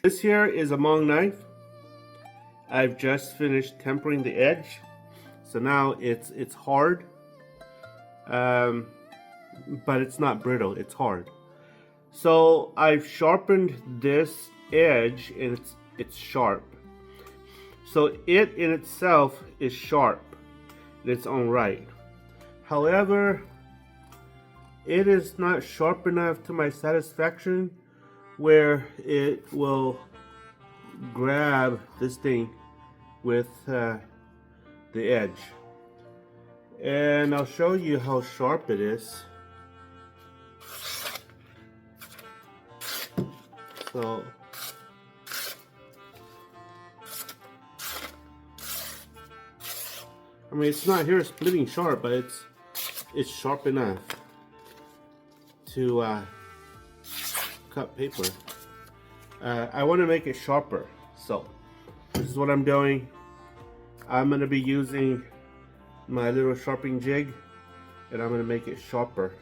This here is a Hmong knife. I've just finished tempering the edge, so now it's hard, but it's not brittle. It's hard. So I've sharpened this edge, and it's sharp. So it in itself is sharp in its own right. However, it is not sharp enough to my satisfaction where it will grab this thing with the edge. And I'll show you how sharp it is. So I mean, it's not here splitting sharp, but it's sharp enough to cut paper. I want to make it sharper, so this is what I'm doing. I'm going to be using my little sharpening jig, and I'm going to make it sharper.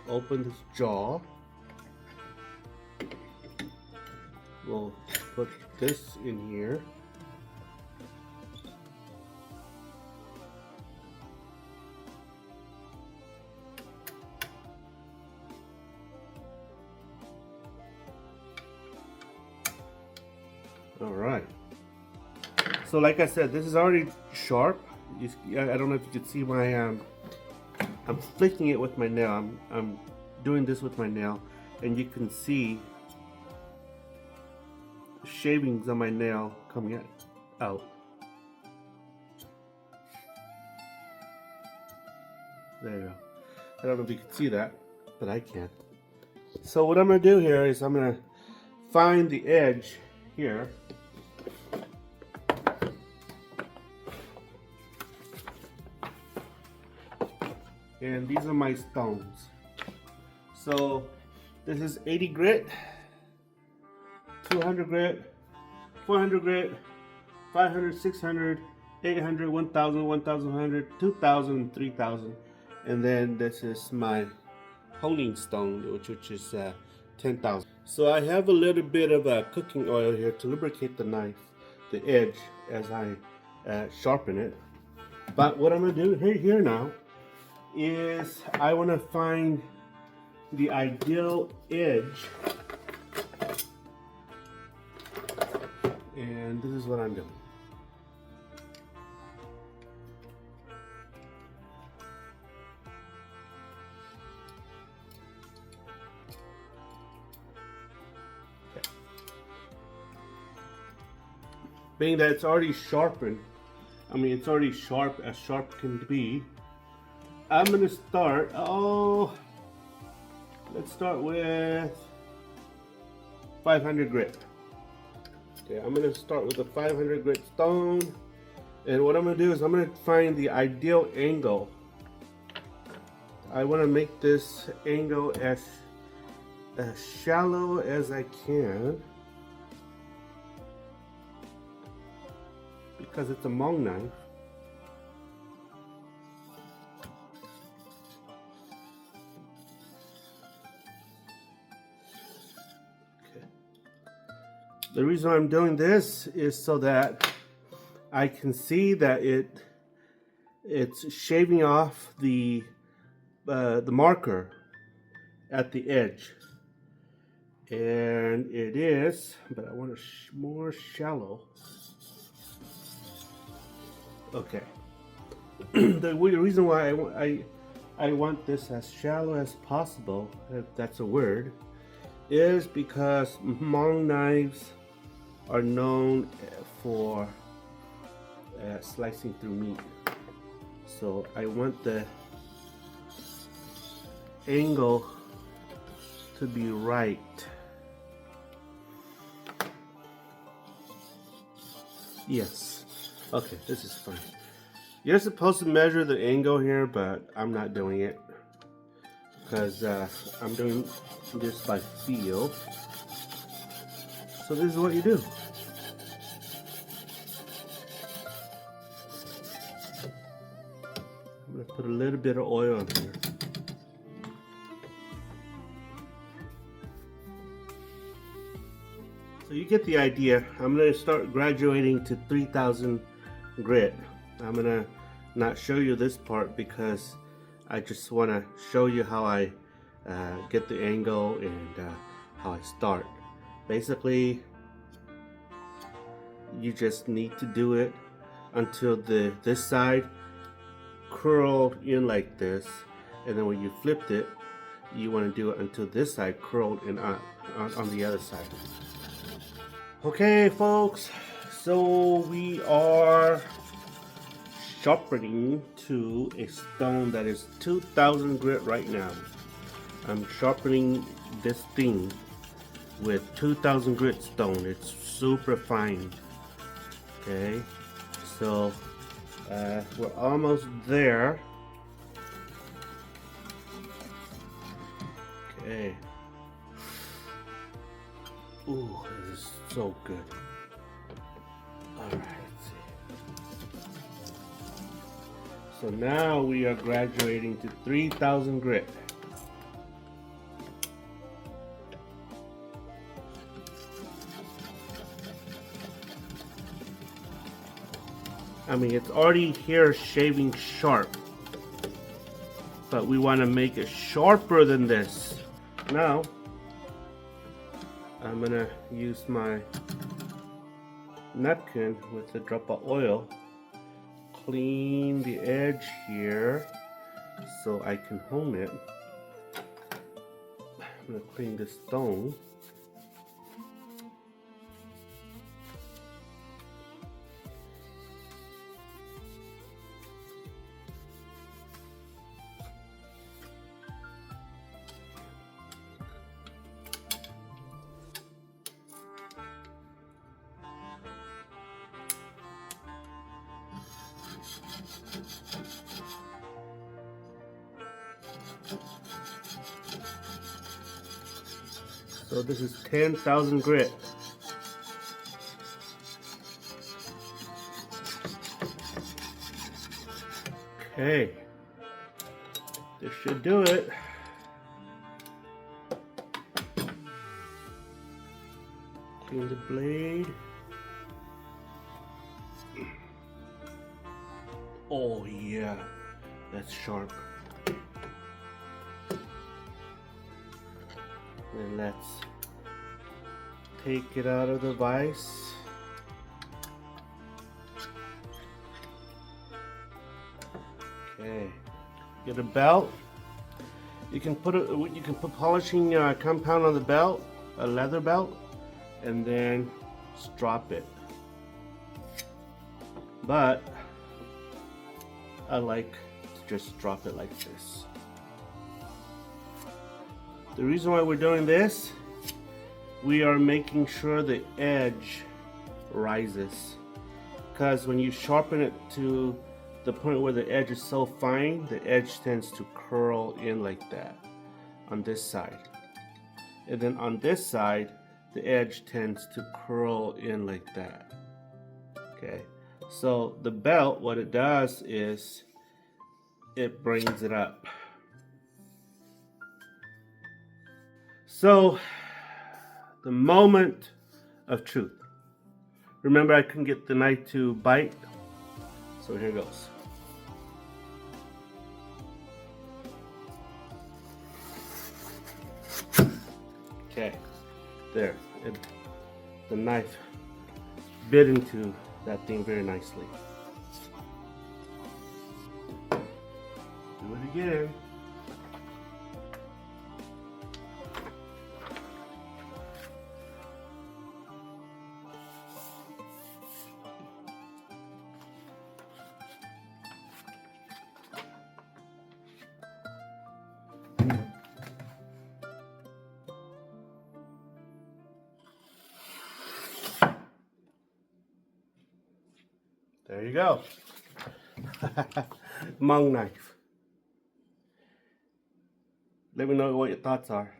Open this jaw. We'll put this in here. All right. So like I said, this is already sharp. I don't know if you can see my I'm flicking it with my nail. I'm doing this with my nail, and you can see shavings on my nail coming out. There you go. I don't know if you can see that, but I can. So what I'm going to do here is I'm going to find the edge here. And these are my stones. So this is 80 grit, 200 grit, 400 grit, 500, 600, 800, 1000, 1100, 2000, 3000. And then this is my honing stone, which is 10,000. So I have a little bit of cooking oil here to lubricate the knife, the edge, as I sharpen it. But what I'm going to do here now is I want to find the ideal edge, and this is what I'm doing. Okay. Being that it's already sharpened, I mean it's already sharp as sharp can be, I'm gonna start, let's start with 500 grit. Okay, I'm gonna start with a 500 grit stone, and what I'm gonna do is I'm gonna find the ideal angle. I wanna make this angle as shallow as I can, because it's a Hmong knife. The reason I'm doing this is so that I can see that it's shaving off the marker at the edge, and it is, but I want it more shallow. Okay. The reason why I want this as shallow as possible, if that's a word, is because Hmong knives are known for slicing through meat. So I want the angle to be right. Yes. Okay, this is fine. You're supposed to measure the angle here, but I'm not doing it because I'm doing this by feel. So this is what you do. I'm gonna put a little bit of oil on here. So you get the idea. I'm going to start graduating to 3000 grit. I'm going to not show you this part because I just want to show you how I get the angle and how I start. Basically, you just need to do it until this side curled in like this, and then when you flipped it, you want to do it until this side curled in on the other side. Okay folks, so we are sharpening to a stone that is 2000 grit right now. I'm sharpening this thing with 2000 grit stone. It's super fine. Okay, so we're almost there. Okay. Ooh, this is so good. Alright, let's see. So now we are graduating to 3000 grit. I mean, it's already here shaving sharp, but we want to make it sharper than this. Now, I'm gonna use my napkin with a drop of oil, clean the edge here so I can hone it. I'm gonna clean this stone. So this is 10,000 grit. Okay, this should do it. Clean the blade. Oh yeah, that's sharp. And let's take it out of the vise. Okay, get a belt. You can put polishing compound on the belt, a leather belt, and then strop it. But I like to just drop it like this. The reason why we're doing this, we are making sure the edge rises, because when you sharpen it to the point where the edge is so fine, the edge tends to curl in like that on this side, and then on this side the edge tends to curl in like that. Okay, so the belt, what it does is it brings it up. So, the moment of truth. Remember, I couldn't get the knife to bite, so here goes. Okay, there. The knife bit into that thing very nicely. Do it again. There you go. Hmong knife. Let me know what your thoughts are.